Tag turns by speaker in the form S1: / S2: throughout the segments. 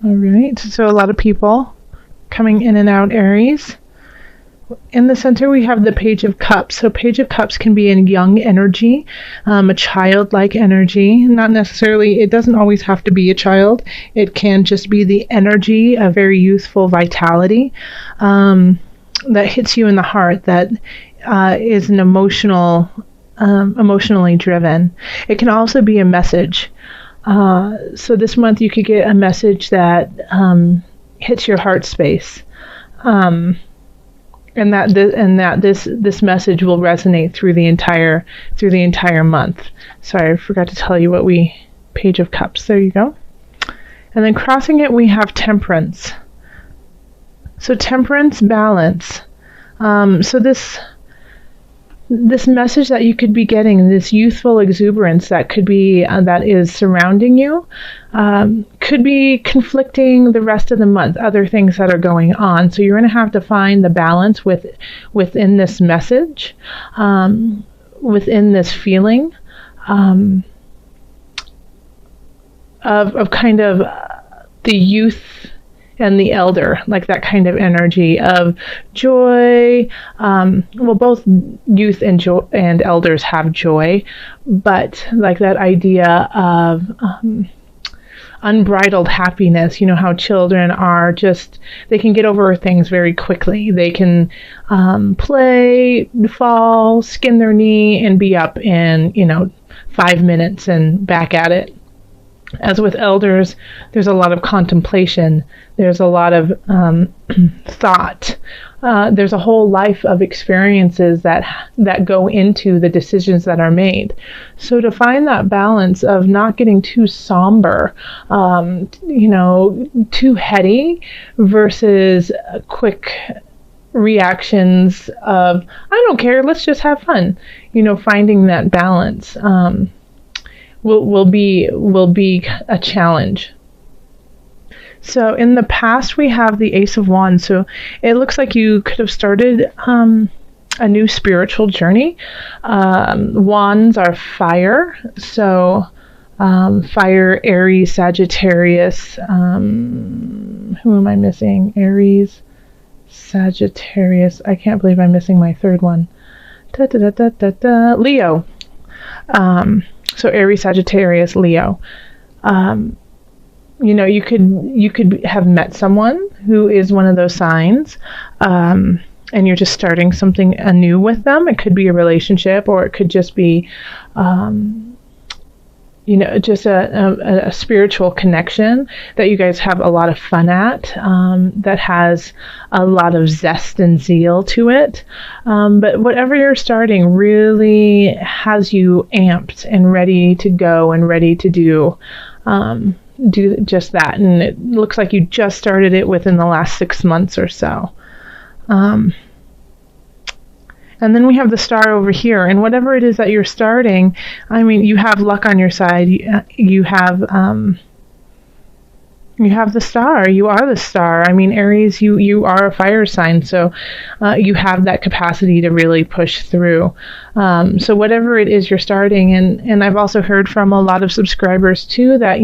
S1: All right. So a lot of people coming in and out, Aries. In the center, we have the Page of Cups. So Page of Cups can be in young energy, a childlike energy. Not necessarily, it doesn't always have to be a child. It can just be the energy, a very youthful vitality that hits you in the heart, that is an emotionally driven. It can also be a message. So this month you could get a message that hits your heart space. And this message will resonate through the entire month. Sorry, I forgot to tell you Page of Cups. There you go. And then crossing it, we have Temperance. So Temperance, balance. So this message that you could be getting, this youthful exuberance that could be that is surrounding you, could be conflicting the rest of the month, other things that are going on. So you're going to have to find the balance within this message, within this feeling of kind of the youth and the elder, like that kind of energy of joy. Well, both youth and elders have joy, but like that idea of unbridled happiness. You know how children are they can get over things very quickly. They can play, fall, skin their knee, and be up in 5 minutes and back at it. As with elders, there's a lot of contemplation. There's a lot of thought. There's a whole life of experiences that go into the decisions that are made. So to find that balance of not getting too somber, too heady, versus quick reactions of, I don't care, let's just have fun. Finding that balance will be a challenge. So in the past, we have the Ace of Wands. So it looks like you could have started a new spiritual journey. Wands are fire. So fire, Aries, Sagittarius. Who am I missing? Aries, Sagittarius. I can't believe I'm missing my third one. Leo. So Aries, Sagittarius, Leo. You could have met someone who is one of those signs, and you're just starting something anew with them. It could be a relationship, or it could just be, just a spiritual connection that you guys have a lot of fun at, that has a lot of zest and zeal to it. But whatever you're starting really has you amped and ready to go and ready to do just that. And it looks like you just started it within the last 6 months or so. And then we have the Star over here, and whatever it is that you're starting, I mean, you have luck on your side. You have the Star. You are the Star. I mean, Aries, you are a fire sign, so you have that capacity to really push through. So whatever it is you're starting, and I've also heard from a lot of subscribers too that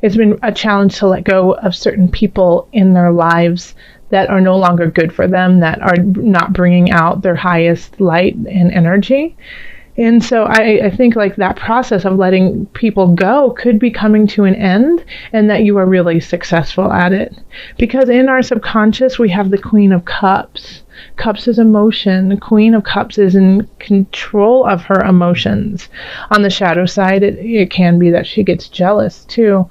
S1: it's been a challenge to let go of certain people in their lives that are no longer good for them, that are not bringing out their highest light and energy. And so I think like that process of letting people go could be coming to an end, and that you are really successful at it. Because in our subconscious, we have the Queen of Cups. Cups is emotion. The Queen of Cups is in control of her emotions. On the shadow side, it can be that she gets jealous too.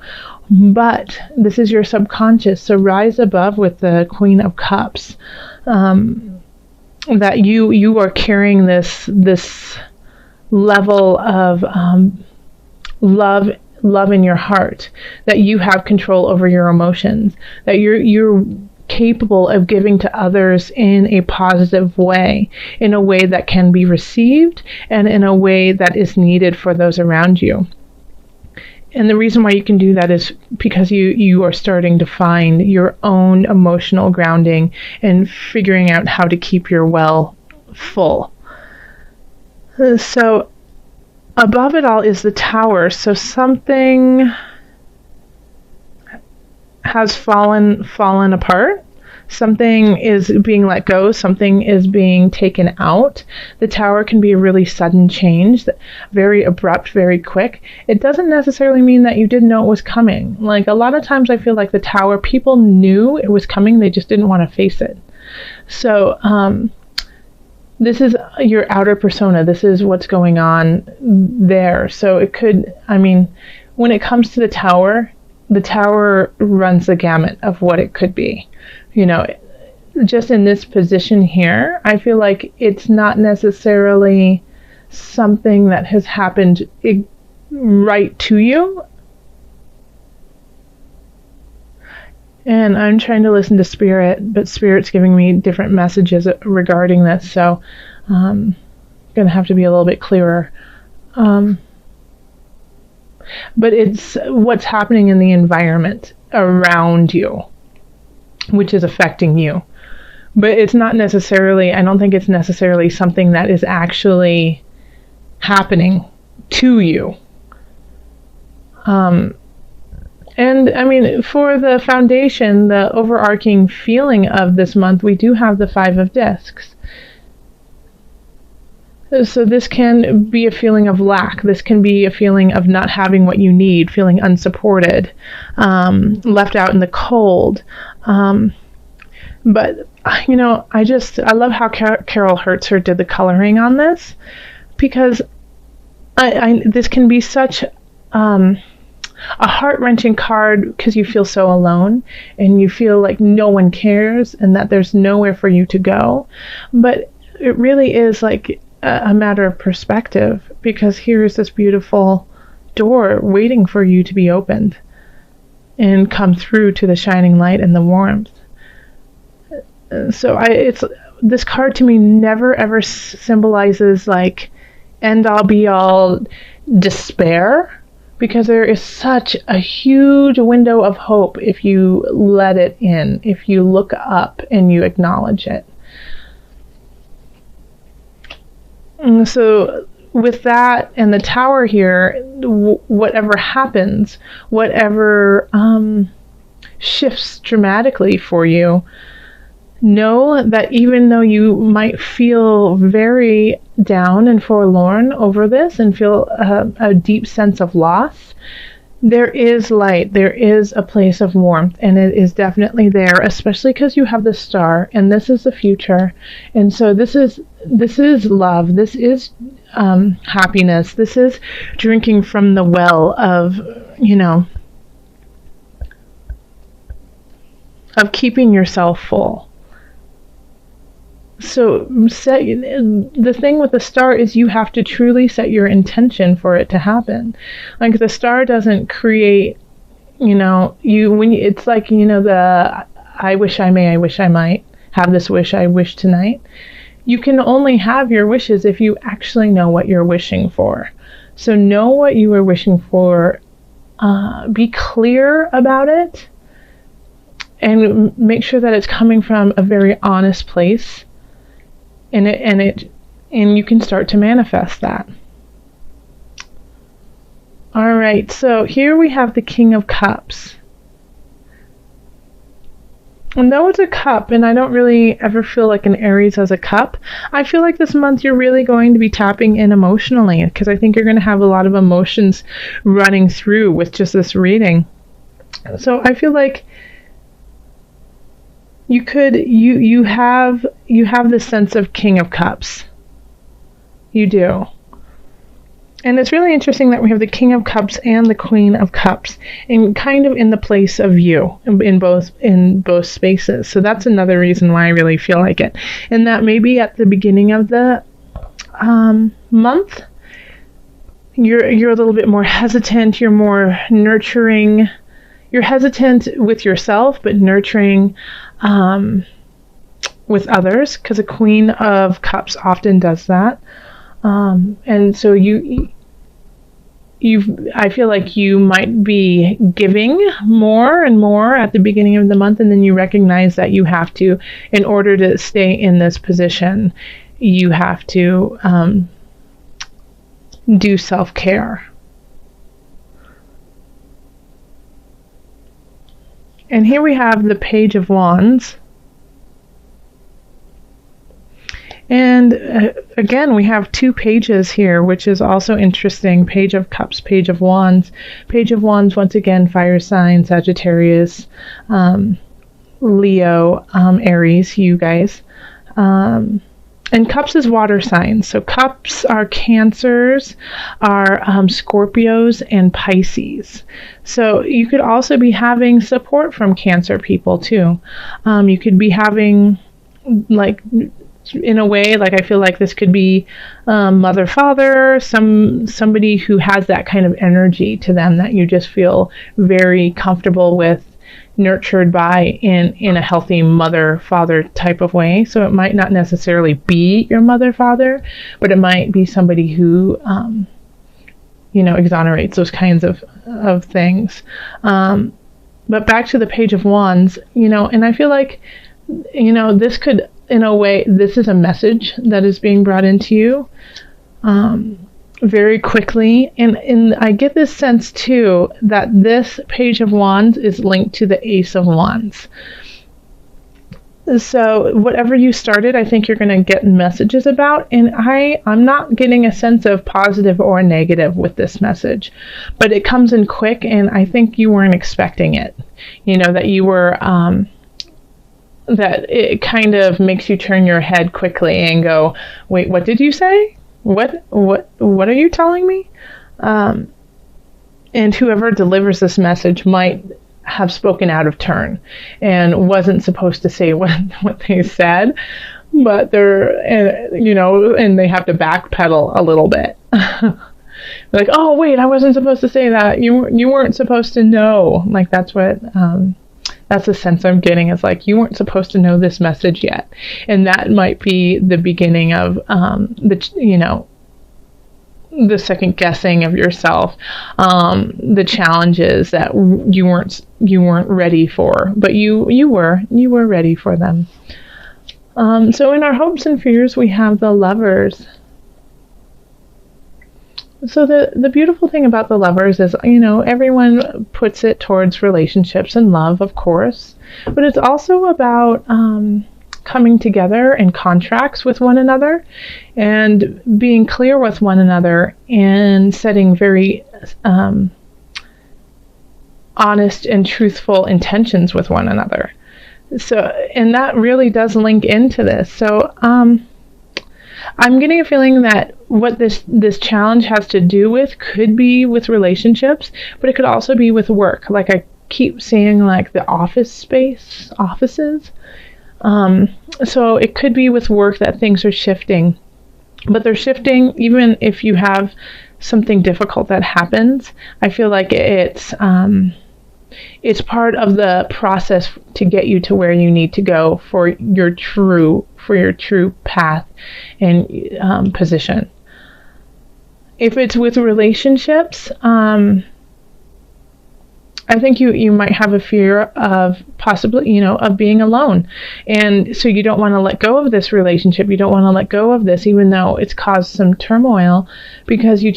S1: But this is your subconscious, so rise above with the Queen of Cups. That you are carrying this level of love in your heart, that you have control over your emotions, that you're capable of giving to others in a positive way, in a way that can be received, and in a way that is needed for those around you. And the reason why you can do that is because you are starting to find your own emotional grounding and figuring out how to keep your well full. So above it all is the Tower. So something has fallen apart. Something is being let go, something is being taken out. The Tower can be a really sudden change, very abrupt, very quick. It doesn't necessarily mean that you didn't know it was coming. Like, a lot of times I feel like the Tower, people knew it was coming, they just didn't want to face it. So this is your outer persona. This is what's going on there. So it could, I mean, when it comes to the Tower runs the gamut of what it could be. You know, just in this position here, I feel like it's not necessarily something that has happened right to you. And I'm trying to listen to Spirit, but Spirit's giving me different messages regarding this, so I'm going to have to be a little bit clearer. But it's what's happening in the environment around you, which is affecting you. But it's not necessarily, I don't think it's necessarily something that is actually happening to you. And I mean, for the foundation, the overarching feeling of this month, we do have the Five of Discs. So this can be a feeling of lack. This can be a feeling of not having what you need, feeling unsupported, left out in the cold. But, you know, I love how Carol Hertzer did the coloring on this, because this can be such a heart-wrenching card because you feel so alone and you feel like no one cares and that there's nowhere for you to go. But it really is like a matter of perspective, because here's this beautiful door waiting for you to be opened and come through to the shining light and the warmth. So this card to me never ever symbolizes like end all be all despair, because there is such a huge window of hope if you let it in, if you look up and you acknowledge it. And so with that and the Tower here, whatever happens, whatever shifts dramatically for you, know that even though you might feel very down and forlorn over this and feel a deep sense of loss, there is light, there is a place of warmth, and it is definitely there, especially because you have the Star, and this is the future. And so this is love, this is happiness, this is drinking from the well of, you know, of keeping yourself full. So the thing with the Star is you have to truly set your intention for it to happen. Like, the Star doesn't create, you know, it's like, you know, the I wish I may, I wish I might have this wish, I wish tonight. You can only have your wishes if you actually know what you're wishing for. So know what you are wishing for, be clear about it, and make sure that it's coming from a very honest place. And you can start to manifest that. All right, so here we have the King of Cups. And though it's a cup, and I don't really ever feel like an Aries has a cup, I feel like this month you're really going to be tapping in emotionally, because I think you're going to have a lot of emotions running through with just this reading. So I feel like you have this sense of King of Cups. You do. And it's really interesting that we have the King of Cups and the Queen of Cups, and kind of in the place of you in both spaces. So that's another reason why I really feel like it. And that maybe at the beginning of the month, you're a little bit more hesitant, you're more nurturing. You're hesitant with yourself, but nurturing with others, because a Queen of Cups often does that. And so I feel like you might be giving more and more at the beginning of the month, and then you recognize that you have to, in order to stay in this position, you have to do self-care. And here we have the Page of Wands. And again, we have 2 pages here, which is also interesting. Page of Cups, Page of Wands. Page of Wands, once again, fire sign, Sagittarius, Leo, Aries, you guys. And Cups is water signs. So Cups are Cancers, are Scorpios, and Pisces. So you could also be having support from Cancer people too. You could be having, like, in a way, like, I feel like this could be mother, father, somebody who has that kind of energy to them that you just feel very comfortable with, nurtured by in a healthy mother father type of way. So it might not necessarily be your mother father, but it might be somebody who exonerates those kinds of things. But back to the Page of Wands, and I feel like this could, in a way, this is a message that is being brought into you very quickly. And I get this sense, too, that this Page of Wands is linked to the Ace of Wands. So whatever you started, I think you're going to get messages about. And I'm not getting a sense of positive or negative with this message. But it comes in quick, and I think you weren't expecting it. That you were... that it kind of makes you turn your head quickly and go, wait, what did you say? What are you telling me? And whoever delivers this message might have spoken out of turn and wasn't supposed to say what they said, but and they have to backpedal a little bit. Like, oh wait, I wasn't supposed to say that. You weren't supposed to know. Like, that's what that's the sense I'm getting, is like, you weren't supposed to know this message yet. And that might be the beginning of the second guessing of yourself, the challenges that you weren't ready for, but you were ready for them. So in our hopes and fears, we have the Lovers. So the beautiful thing about the Lovers is, everyone puts it towards relationships and love, of course, but it's also about coming together and contracts with one another and being clear with one another and setting very honest and truthful intentions with one another. So, and that really does link into this. So, I'm getting a feeling that what this challenge has to do with could be with relationships, but it could also be with work. Like, I keep seeing, like, the offices. So it could be with work that things are shifting, but they're shifting even if you have something difficult that happens. I feel like it's part of the process to get you to where you need to go for your true path and position. If it's with relationships, I think you might have a fear of possibly, of being alone. And so you don't want to let go of this relationship. You don't want to let go of this, even though it's caused some turmoil, because you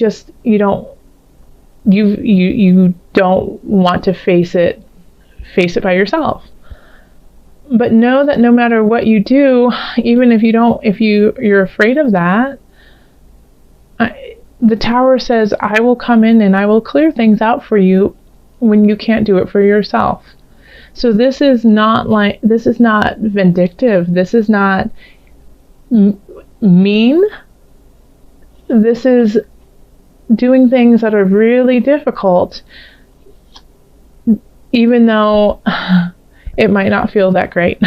S1: don't want to face it by yourself. But know that no matter what you do, even if you're afraid of that, the Tower says, I will come in and I will clear things out for you when you can't do it for yourself. So this is not vindictive. This is not mean. This is doing things that are really difficult, even though it might not feel that great.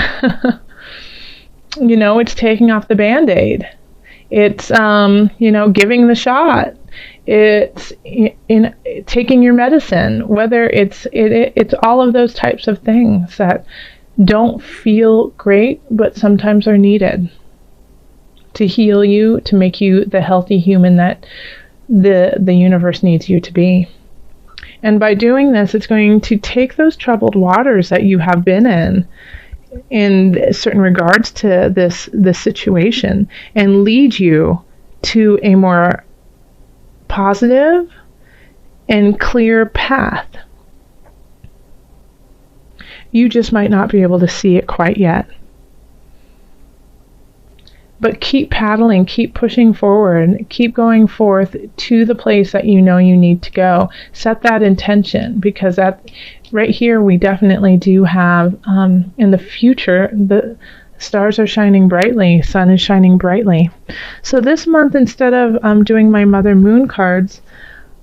S1: It's taking off the Band-Aid. It's, giving the shot. It's taking your medicine, whether it's all of those types of things that don't feel great, but sometimes are needed to heal you, to make you the healthy human that the universe needs you to be. And by doing this, it's going to take those troubled waters that you have been in certain regards to this situation, and lead you to a more positive and clear path. You just might not be able to see it quite yet. But keep paddling, keep pushing forward, keep going forth to the place that you know you need to go. Set that intention, because right here we definitely do have, in the future, the stars are shining brightly, sun is shining brightly. So this month, instead of doing my Mother Moon cards,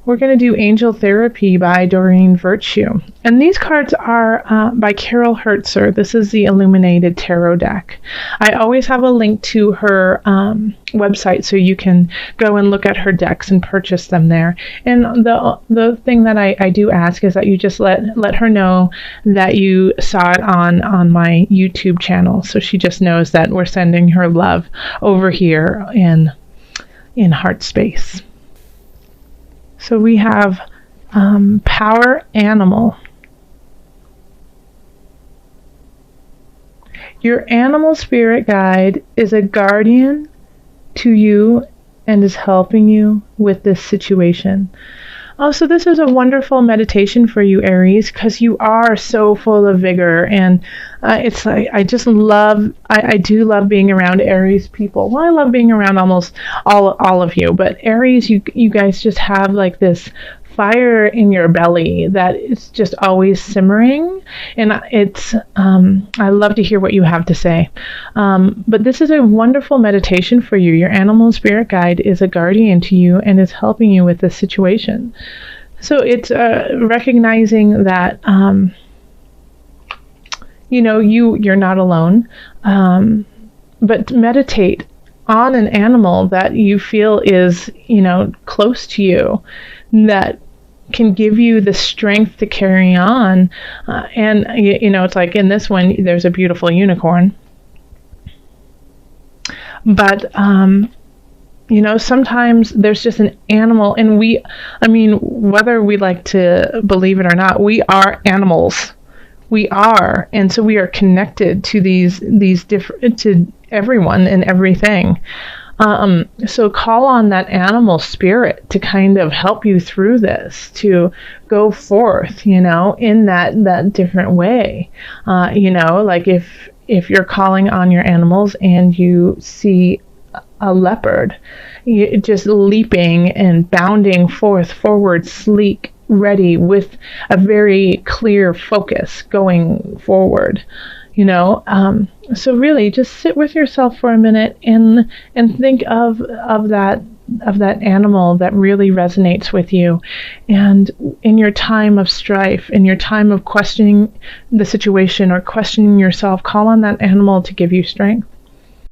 S1: we're going to do Angel Therapy by Doreen Virtue. And these cards are by Carol Hertzer. This is the Illuminated Tarot deck. I always have a link to her website, so you can go and look at her decks and purchase them there. And the thing that I do ask is that you just let her know that you saw it on my YouTube channel, so she just knows that we're sending her love over here in Heart Space. So we have Power Animal. Your animal spirit guide is a guardian to you and is helping you with this situation. Oh, so this is a wonderful meditation for you, Aries, because you are so full of vigor, and it's like I do love being around Aries people. Well, I love being around almost all of you, but Aries, you guys just have like this fire in your belly that is just always simmering, and I love to hear what you have to say. But this is a wonderful meditation for you. Your animal spirit guide is a guardian to you and is helping you with this situation. So it's recognizing that you're not alone, but meditate on an animal that you feel is close to you, that can give you the strength to carry on. And it's like in this one, there's a beautiful unicorn. But, sometimes there's just an animal, and whether we like to believe it or not, we are animals. We are. And so we are connected to these different, to everyone and everything. So call on that animal spirit to kind of help you through this, to go forth, in that different way. Like if you're calling on your animals and you see a leopard, just leaping and bounding forward, sleek, ready, with a very clear focus going forward. So really just sit with yourself for a minute and think of that animal that really resonates with you. And in your time of strife, in your time of questioning the situation or questioning yourself, call on that animal to give you strength.